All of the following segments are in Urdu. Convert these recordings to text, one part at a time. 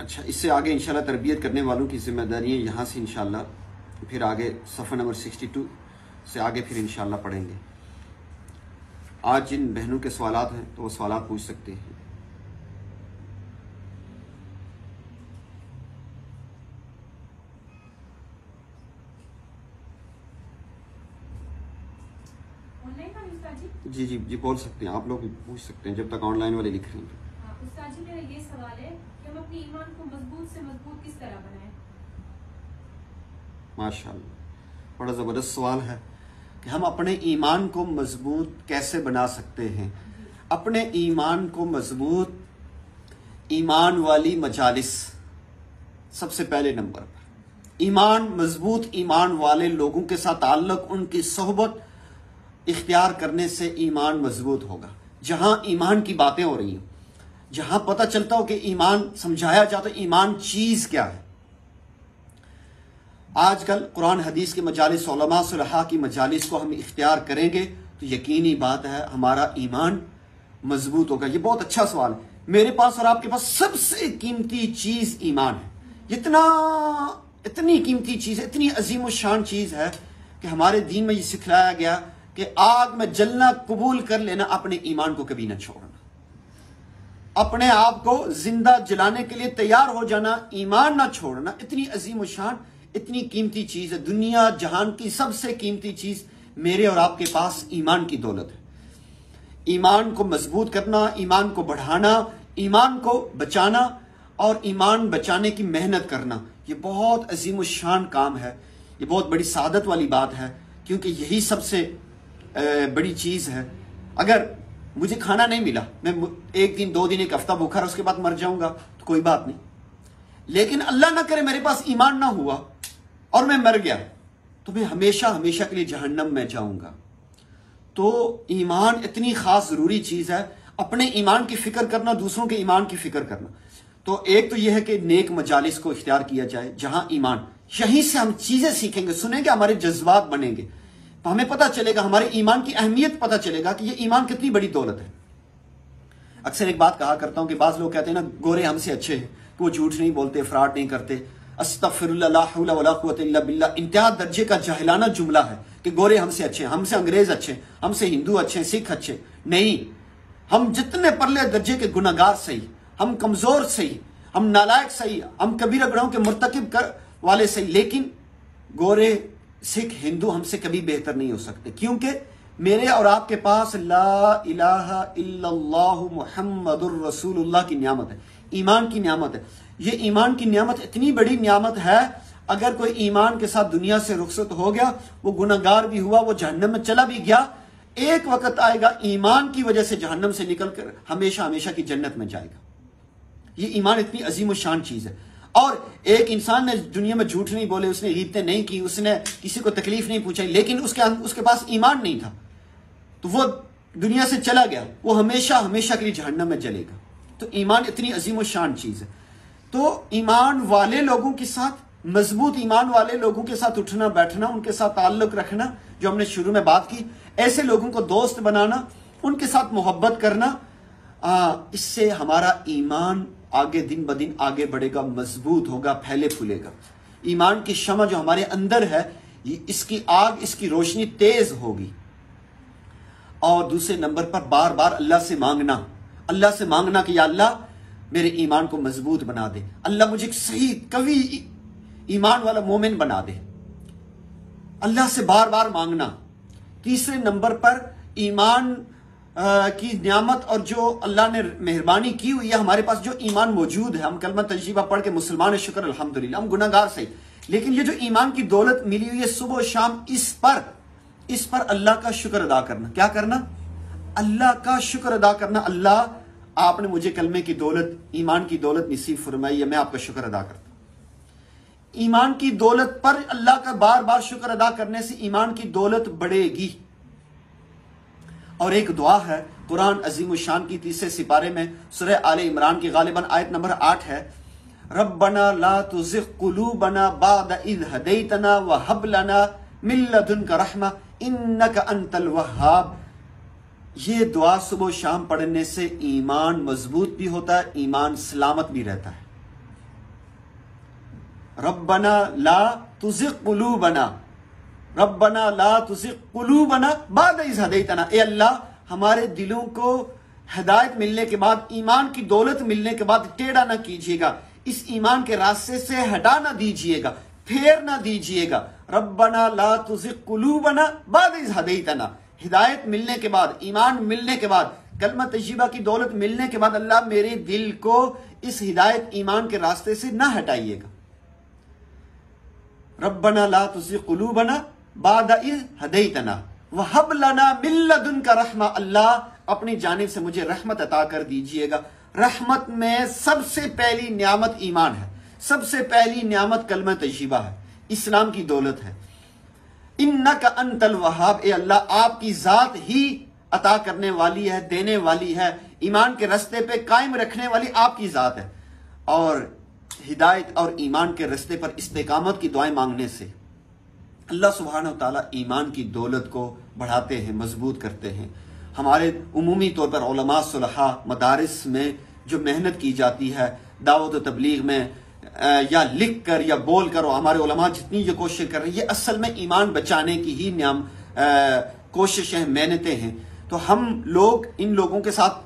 اچھا، اس سے آگے انشاءاللہ تربیت کرنے والوں کی ذمہ داری ہے، یہاں سے انشاءاللہ پھر آگے صفحہ نمبر 62 سے آگے پھر انشاءاللہ پڑھیں گے۔ آج جن بہنوں کے سوالات ہیں تو وہ سوالات پوچھ سکتے ہیں۔ جی جی بول سکتے ہیں، آپ لوگ بھی پوچھ سکتے ہیں جب تک آن لائن والے لکھ رہے ہیں۔ استاد جی میرا یہ سوال ہے کہ ہم اپنے ایمان کو مضبوط سے مضبوط کس طرح بنائیں؟ ماشاءاللہ، بڑا زبردست سوال ہے کہ ہم اپنے ایمان کو مضبوط کیسے بنا سکتے ہیں۔ اپنے ایمان کو مضبوط، ایمان والی مجالس سب سے پہلے نمبر پر۔ ایمان مضبوط، ایمان والے لوگوں کے ساتھ تعلق، ان کی صحبت اختیار کرنے سے ایمان مضبوط ہوگا۔ جہاں ایمان کی باتیں ہو رہی ہیں، جہاں پتہ چلتا ہو کہ ایمان سمجھایا جاتا ہے ایمان چیز کیا ہے۔ آج کل قرآن حدیث کے مجالس، علماء صلحاء کی مجالس کو ہم اختیار کریں گے تو یقینی بات ہے ہمارا ایمان مضبوط ہوگا۔ یہ بہت اچھا سوال ہے۔ میرے پاس اور آپ کے پاس سب سے قیمتی چیز ایمان ہے۔ اتنی قیمتی چیز، اتنی عظیم الشان چیز ہے کہ ہمارے دین میں یہ سکھلایا گیا کہ آگ میں جلنا قبول کر لینا، اپنے ایمان کو کبھی نہ چھوڑنا۔ اپنے آپ کو زندہ جلانے کے لیے تیار ہو جانا، ایمان نہ چھوڑنا، اتنی عظیم الشان، اتنی قیمتی چیز ہے۔ دنیا جہان کی سب سے قیمتی چیز میرے اور آپ کے پاس ایمان کی دولت ہے۔ ایمان کو مضبوط کرنا، ایمان کو بڑھانا، ایمان کو بچانا اور ایمان بچانے کی محنت کرنا، یہ بہت عظیم الشان کام ہے۔ یہ بہت بڑی سعادت والی بات ہے، کیونکہ یہی سب سے بڑی چیز ہے۔ اگر مجھے کھانا نہیں ملا، میں ایک دن، 2 دن، 1 ہفتہ بھوکا رہا، اس کے بعد مر جاؤں گا تو کوئی بات نہیں۔ لیکن اللہ نہ کرے میرے پاس ایمان نہ ہوا اور میں مر گیا تو میں ہمیشہ ہمیشہ کے لیے جہنم میں جاؤں گا۔ تو ایمان اتنی خاص ضروری چیز ہے۔ اپنے ایمان کی فکر کرنا، دوسروں کے ایمان کی فکر کرنا۔ تو ایک تو یہ ہے کہ نیک مجالس کو اختیار کیا جائے جہاں ایمان، یہیں سے ہم چیزیں سیکھیں گے، سنیں گے، ہمارے جذبات بنیں گے، تو ہمیں پتہ چلے گا، ہمارے ایمان کی اہمیت پتہ چلے گا کہ یہ ایمان کتنی بڑی دولت ہے۔ اکثر ایک بات کہا کرتا ہوں کہ بعض لوگ کہتے ہیں نا گورے ہم سے اچھے ہیں، کہ وہ جھوٹ نہیں بولتے، فراڈ نہیں کرتے۔ استغفر اللہ، لا حول ولا قوت الا باللہ، انتہا درجے کا جاہلانہ جملہ ہے کہ گورے ہم سے اچھے ہیں، ہم سے انگریز اچھے ہیں، ہم سے ہندو اچھے ہیں، سکھ اچھے ہیں۔ نہیں، ہم جتنے پرلے درجے کے گناہگار صحیح، ہم کمزور صحیح، ہم نالائق صحیح، ہم کبیرہ گناہوں کے مرتکب والے صحیح، لیکن گورے، سکھ، ہندو ہم سے کبھی بہتر نہیں ہو سکتے، کیونکہ میرے اور آپ کے پاس لا الہ الا اللہ محمد الرسول اللہ کی نعمت ہے، ایمان کی نعمت ہے۔ یہ ایمان کی نعمت اتنی بڑی نعمت ہے، اگر کوئی ایمان کے ساتھ دنیا سے رخصت ہو گیا، وہ گناہگار بھی ہوا، وہ جہنم میں چلا بھی گیا، ایک وقت آئے گا ایمان کی وجہ سے جہنم سے نکل کر ہمیشہ ہمیشہ کی جنت میں جائے گا۔ یہ ایمان اتنی عظیم الشان چیز ہے۔ اور ایک انسان نے دنیا میں جھوٹ نہیں بولے، اس نے غیبتیں نہیں کی، اس نے کسی کو تکلیف نہیں پہنچائی، لیکن اس کے پاس ایمان نہیں تھا، تو وہ دنیا سے چلا گیا، وہ ہمیشہ ہمیشہ کے لیے جہنم میں جلے گا۔ تو ایمان اتنی عظیم الشان چیز ہے۔ تو ایمان والے لوگوں کے ساتھ، مضبوط ایمان والے لوگوں کے ساتھ اٹھنا بیٹھنا، ان کے ساتھ تعلق رکھنا، جو ہم نے شروع میں بات کی، ایسے لوگوں کو دوست بنانا، ان کے ساتھ محبت کرنا، اس سے ہمارا ایمان آگے دن بدن آگے بڑھے گا، مضبوط ہوگا، پھیلے پھولے گا۔ ایمان کی شمع جو ہمارے اندر ہے، اس کی آگ، اس کی روشنی تیز ہوگی۔ اور دوسرے نمبر پر بار بار اللہ سے مانگنا کہ یا اللہ میرے ایمان کو مضبوط بنا دے، اللہ مجھے ایک صحیح قوی ایمان والا مومن بنا دے، اللہ سے بار بار مانگنا۔ تیسرے نمبر پر ایمان کی نعمت اور جو اللہ نے مہربانی کی ہوئی ہے ہمارے پاس، جو ایمان موجود ہے، ہم کلمہ طیبہ پڑھ کے مسلمان شکر الحمدللہ، ہم گناہگار صحیح، لیکن یہ جو ایمان کی دولت ملی ہوئی ہے صبح و شام، اس پر اللہ کا شکر ادا کرنا۔ کیا کرنا؟ اللہ کا شکر ادا کرنا۔ اللہ، آپ نے مجھے کلمے کی دولت، ایمان کی دولت نصیب فرمائی ہے، میں آپ کا شکر ادا کرتا ہوں۔ ایمان کی دولت پر اللہ کا بار بار شکر ادا کرنے سے ایمان کی دولت بڑھے گی۔ اور ایک دعا ہے قرآن عظیم الشان کی 30 سپارے میں، سورہ آل عمران کی غالباً آیت نمبر 8 ہے، ربنا لا تزغ قلوبنا بعد اذ ہدیتنا وہب لنا من لدنک رحمہ انک انت الوہاب۔ یہ دعا صبح و شام پڑھنے سے ایمان مضبوط بھی ہوتا ہے، ایمان سلامت بھی رہتا ہے۔ ربنا لا تزغ قلوبنا، ربنا لا تزغ قلوبنا بعد اذ ہدیتنا، اے اللہ ہمارے دلوں کو ہدایت ملنے کے بعد، ایمان کی دولت ملنے کے بعد ٹیڑھا نہ کیجیے گا، اس ایمان کے راستے سے ہٹا نہ دیجیے گا، پھیر نہ دیجیے گا۔ ربنا لا تزغ قلوبنا بعد اذ ہدیتنا، ہدایت ملنے کے بعد، ایمان ملنے کے بعد، کلمہ طیبہ کی دولت ملنے کے بعد اللہ میرے دل کو اس ہدایت ایمان کے راستے سے نہ ہٹائیے گا۔ ربنا لا تزغ قلوبنا بعد اذ ہدیتنا وہب لنا من لدنک رحمہ، اللہ اپنی جانب سے مجھے رحمت عطا کر دیجئے گا۔ رحمت میں سب سے پہلی نعمت ایمان ہے، سب سے پہلی نعمت کلمہ طیبہ ہے، اسلام کی دولت ہے۔ انک انت الوہاب، اے اللہ آپ کی ذات ہی عطا کرنے والی ہے، دینے والی ہے، ایمان کے رستے پہ قائم رکھنے والی آپ کی ذات ہے۔ اور ہدایت اور ایمان کے رستے پر استقامت کی دعائیں مانگنے سے اللہ سبحانہ وتعالی ایمان کی دولت کو بڑھاتے ہیں، مضبوط کرتے ہیں۔ ہمارے عمومی طور پر علماء صلحاء مدارس میں جو محنت کی جاتی ہے دعوت و تبلیغ میں، یا لکھ کر یا بول کر، ہمارے علماء جتنی یہ کوشش کر رہے ہیں، یہ اصل میں ایمان بچانے کی ہی کوششیں، محنتیں ہیں۔ تو ہم لوگ ان لوگوں کے ساتھ،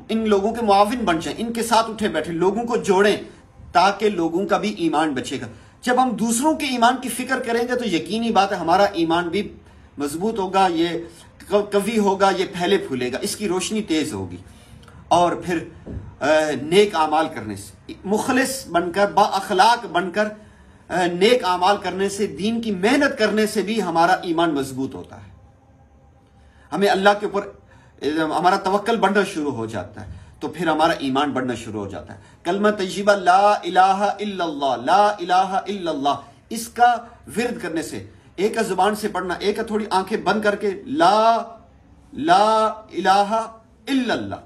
ان لوگوں کے معاون بن جائیں، ان کے ساتھ اٹھے بیٹھے، لوگوں کو جوڑیں تاکہ لوگوں کا بھی ایمان بچے گا۔ جب ہم دوسروں کے ایمان کی فکر کریں گے تو یقینی بات ہے ہمارا ایمان بھی مضبوط ہوگا، یہ قوی ہوگا، یہ پھیلے پھولے گا، اس کی روشنی تیز ہوگی۔ اور پھر نیک اعمال کرنے سے، مخلص بن کر، با اخلاق بن کر نیک اعمال کرنے سے، دین کی محنت کرنے سے بھی ہمارا ایمان مضبوط ہوتا ہے۔ ہمیں اللہ کے اوپر ہمارا توکل بڑھنا شروع ہو جاتا ہے، تو پھر ہمارا ایمان بڑھنا شروع ہو جاتا ہے۔ کلمہ طیبہ لا الہ الا اللہ، لا الہ الا اللہ، اس کا ورد کرنے سے، ایک ہے زبان سے پڑھنا، ایک ہے تھوڑی آنکھیں بند کر کے لا الہ الا اللہ،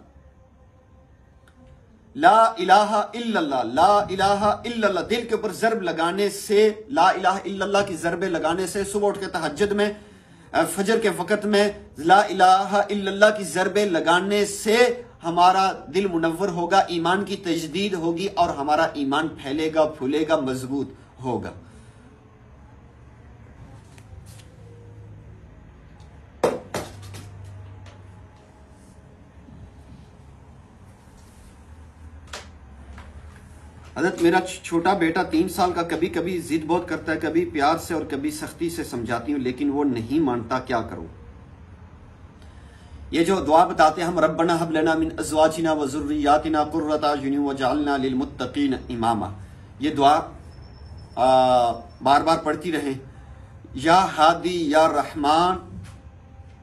لا الہ الا اللہ، لا الہ الا اللہ، دل کے اوپر ضرب لگانے سے، لا الہ الا اللہ کی ضربیں لگانے سے، صبح اٹھ کے تہجد میں، فجر کے وقت میں لا الہ الا اللہ کی ضربیں لگانے سے ہمارا دل منور ہوگا، ایمان کی تجدید ہوگی اور ہمارا ایمان پھیلے گا، پھولے گا، مضبوط ہوگا۔ حضرت میرا چھوٹا بیٹا 3 سال کا کبھی کبھی ضد بہت کرتا ہے، کبھی پیار سے اور کبھی سختی سے سمجھاتی ہوں لیکن وہ نہیں مانتا، کیا کروں؟ یہ جو دعا بتاتے ہیں ہم، ربنا حب لنا من ازواجنا و ذریاتنا قرۃ اعین وجعلنا للمتقین اماما، یہ دعا بار بار پڑھتی رہیں۔ یا ہادی یا رحمان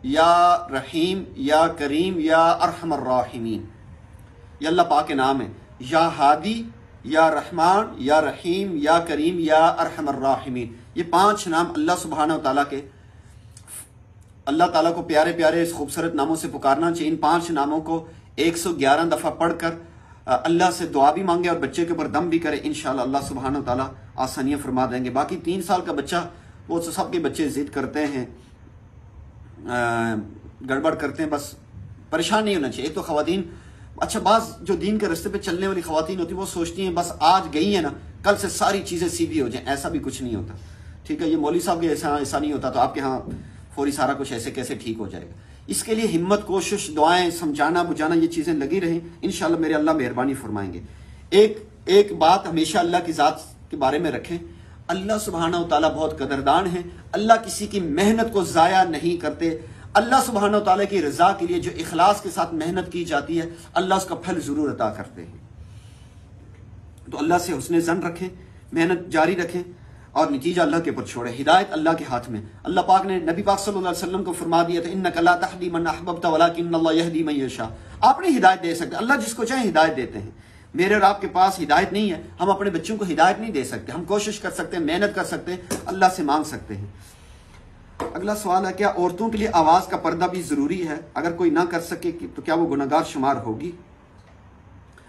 یا رحیم یا کریم یا ارحم الراحمین، یہ اللہ پاک کے نام ہے، یا ہادی یا رحمان یا رحیم یا کریم یا ارحم الراحمین، یہ 5 نام اللہ سبحانہ وتعالیٰ کے، اللہ تعالیٰ کو پیارے پیارے اس خوبصورت ناموں سے پکارنا چاہیے۔ ان 5 ناموں کو 111 دفعہ پڑھ کر اللہ سے دعا بھی مانگے اور بچے کے اوپر دم بھی کرے، انشاءاللہ اللہ سبحانہ وتعالیٰ آسانیاں فرما دیں گے۔ باقی 3 سال کا بچہ، وہ سب کے بچے ضد کرتے ہیں، گڑبڑ کرتے ہیں، بس پریشان نہیں ہونا چاہیے۔ ایک تو خواتین، اچھا بعض جو دین کے راستے پہ چلنے والی خواتین ہوتی ہیں وہ سوچتی ہیں بس آج گئی ہیں نا کل سے ساری چیزیں سیدھی ہو جائیں، ایسا بھی کچھ نہیں ہوتا، ٹھیک ہے؟ یہ مولوی صاحب کے ایسا نہیں ہوتا تو آپ کے ہاں فوری سارا کچھ ایسے کیسے ٹھیک ہو جائے گا؟ اس کے لیے ہمت، کوشش، دعائیں، سمجھانا بجھانا، یہ چیزیں لگی رہیں، انشاءاللہ میرے اللہ مہربانی فرمائیں گے۔ ایک بات ہمیشہ اللہ کی ذات کے بارے میں رکھیں، اللہ سبحانہ وتعالیٰ بہت قدردان ہے، اللہ کسی کی محنت کو ضائع نہیں کرتے۔ اللہ سبحانہ وتعالیٰ کی رضا کے لیے جو اخلاص کے ساتھ محنت کی جاتی ہے اللہ اس کا پھل ضرور عطا کرتے ہیں۔ تو اللہ سے حسن ظن رکھیں، محنت جاری رکھیں اور نتیجہ اللہ کے اوپر چھوڑیں۔ ہدایت اللہ کے ہاتھ میں، اللہ پاک نے نبی پاک صلی اللہ علیہ وسلم کو فرما دیا تھا، انک لا تہدی من احببت ولکن اللہ یہدی من یشاء، آپ نہیں ہدایت دے سکتے، اللہ جس کو چاہے ہدایت دیتے ہیں۔ میرے اور آپ کے پاس ہدایت نہیں ہے، ہم اپنے بچوں کو ہدایت نہیں دے سکتے، ہم کوشش کر سکتے ہیں، محنت کر سکتے ہیں، اللہ سے مانگ سکتے ہیں۔ اگلا سوال ہے، کیا عورتوں کے لیے آواز کا پردہ بھی ضروری ہے؟ اگر کوئی نہ کر سکے تو کیا وہ گناہگار شمار ہوگی؟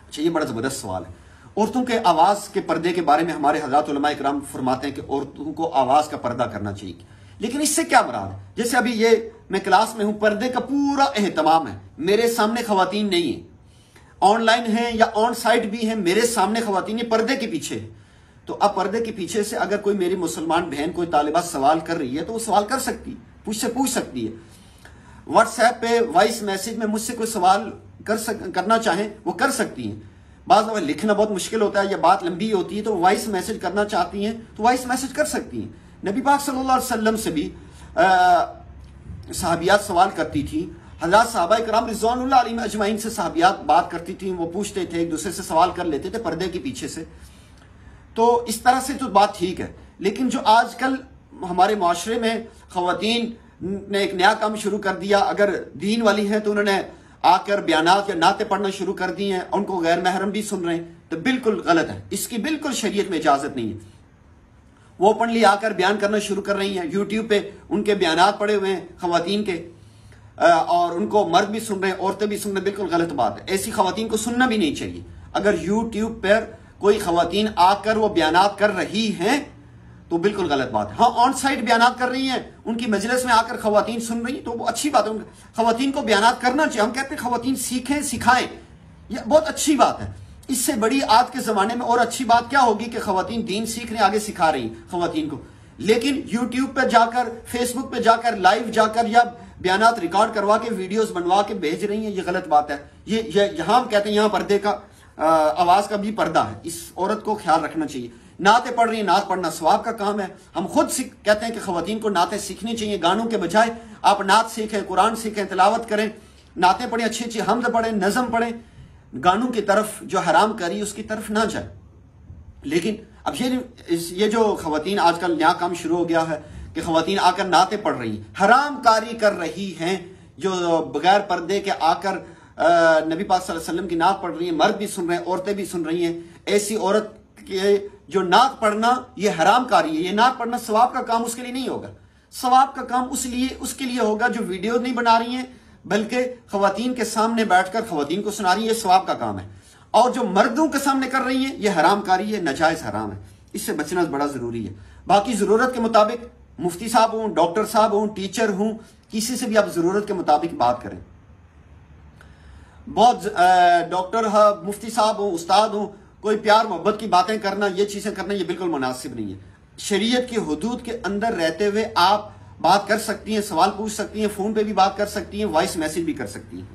اچھا، یہ بڑا زبردست سوال ہے۔ عورتوں کے آواز کے پردے کے بارے میں ہمارے حضرات علماء اکرام فرماتے ہیں کہ عورتوں کو آواز کا پردہ کرنا چاہیے، لیکن اس سے کیا مراد ہے؟ جیسے ابھی یہ میں کلاس میں ہوں، پردے کا پورا اہتمام ہے، میرے سامنے خواتین نہیں ہیں، آن لائن ہیں یا آن سائٹ بھی ہیں، میرے سامنے خواتین پردے کے پیچھے ہیں، تو اب پردے کے پیچھے سے اگر کوئی میری مسلمان بہن کوئی طالبہ سوال کر رہی ہے تو وہ سوال کر سکتی ہے، پوچھ سکتی ہے. واٹس ایپ پہ وائس میسج میں مجھ سے کوئی سوال کرنا چاہیں وہ کر سکتی ہیں. بعض دفعہ لکھنا بہت مشکل ہوتا ہے یا بات لمبی ہوتی ہے تو وائس میسج کرنا چاہتی ہیں تو وائس میسج کر سکتی ہیں. نبی پاک صلی اللہ علیہ وسلم سے بھی صحابیات سوال کرتی تھی. حضرات صحابہ کرام رضوان اللہ علیہم اجمعین سے صحابیات بات کرتی تھیں، وہ پوچھتے تھے، ایک دوسرے سے سوال کر لیتے تھے پردے کے پیچھے سے. تو اس طرح سے تو بات ٹھیک ہے. لیکن جو آج کل ہمارے معاشرے میں خواتین نے ایک نیا کام شروع کر دیا، اگر دین والی ہیں تو انہوں نے آ کر بیانات یا نعتیں پڑھنا شروع کر دی ہیں، ان کو غیر محرم بھی سن رہے ہیں، تو بالکل غلط ہے. اس کی بالکل شریعت میں اجازت نہیں ہے. وہ اوپنلی آ کر بیان کرنا شروع کر رہی ہیں، یوٹیوب پہ ان کے بیانات پڑے ہوئے ہیں خواتین کے، اور ان کو مرد بھی سن رہے ہیں، عورتیں بھی سن رہے ہیں. بالکل غلط بات ہے، ایسی خواتین کو سننا بھی نہیں چاہیے. اگر یوٹیوب پر کوئی خواتین آ کر وہ بیانات کر رہی ہیں تو بالکل غلط بات ہے. ہاں آن سائٹ بیانات کر رہی ہیں، ان کی مجلس میں آ کر خواتین سن رہی ہیں تو وہ اچھی بات ہے. خواتین کو بیانات کرنا چاہیے. ہم کہتے ہیں خواتین سیکھیں سکھائیں، یہ بہت اچھی بات ہے. اس سے بڑی آج کے زمانے میں اور اچھی بات کیا ہوگی کہ خواتین دین سیکھ رہے ہیں، آگے سکھا رہی ہیں خواتین کو. لیکن یوٹیوب پہ جا کر، فیس بک پہ جا کر، لائیو جا کر یا بیانات ریکارڈ کروا کے ویڈیوز بنوا کے بھیج رہی ہیں، یہ غلط بات ہے. یہاں ہم کہتے ہیں یہاں پردے کا آواز کا بھی پردہ ہے. اس عورت کو خیال رکھنا چاہیے. نعتیں پڑھ رہی ہیں، نعت پڑھنا ثواب کا کام ہے. ہم خود کہتے ہیں کہ خواتین کو نعتیں سیکھنی چاہیے. گانوں کے بجائے آپ نعت سیکھیں، قرآن سیکھیں، تلاوت کریں، نعتیں پڑھیں، اچھی اچھی حمد پڑھیں، نظم پڑھیں. گانوں کی طرف جو حرام کاری اس کی طرف نہ جائے. لیکن اب یہ جو خواتین آج کل نیا کام شروع ہو گیا ہے کہ خواتین آ کر نعتیں پڑھ رہی ہیں، حرام کاری کر رہی ہیں، جو بغیر پردے کے آ کر نبی پاک صلی اللہ علیہ وسلم کی نعت پڑھ رہی ہیں، مرد بھی سن رہے ہیں، عورتیں بھی سن رہی ہیں. ایسی عورت کے جو نعت پڑھنا یہ حرام کاری ہے. یہ نعت پڑھنا ثواب کا کام اس کے لیے نہیں ہوگا. ثواب کا کام اس کے لیے ہوگا جو ویڈیو نہیں بنا رہی ہیں بلکہ خواتین کے سامنے بیٹھ کر خواتین کو سنا رہی ہیں، یہ ثواب کا کام ہے. اور جو مردوں کے سامنے کر رہی ہیں یہ حرام کاری ہے، ناجائز حرام ہے. اس سے بچنا بڑا ضروری ہے. باقی ضرورت کے مطابق مفتی صاحب ہوں، ڈاکٹر صاحب ہوں، ٹیچر ہوں، کسی سے بھی آپ ضرورت کے مطابق بات کریں. بہت ڈاکٹر مفتی صاحب ہوں، استاد ہوں، کوئی پیار محبت کی باتیں کرنا، یہ چیزیں کرنا یہ بالکل مناسب نہیں ہے. شریعت کی حدود کے اندر رہتے ہوئے آپ بات کر سکتی ہیں، سوال پوچھ سکتی ہیں، فون پہ بھی بات کر سکتی ہیں، وائس میسج بھی کر سکتی ہیں.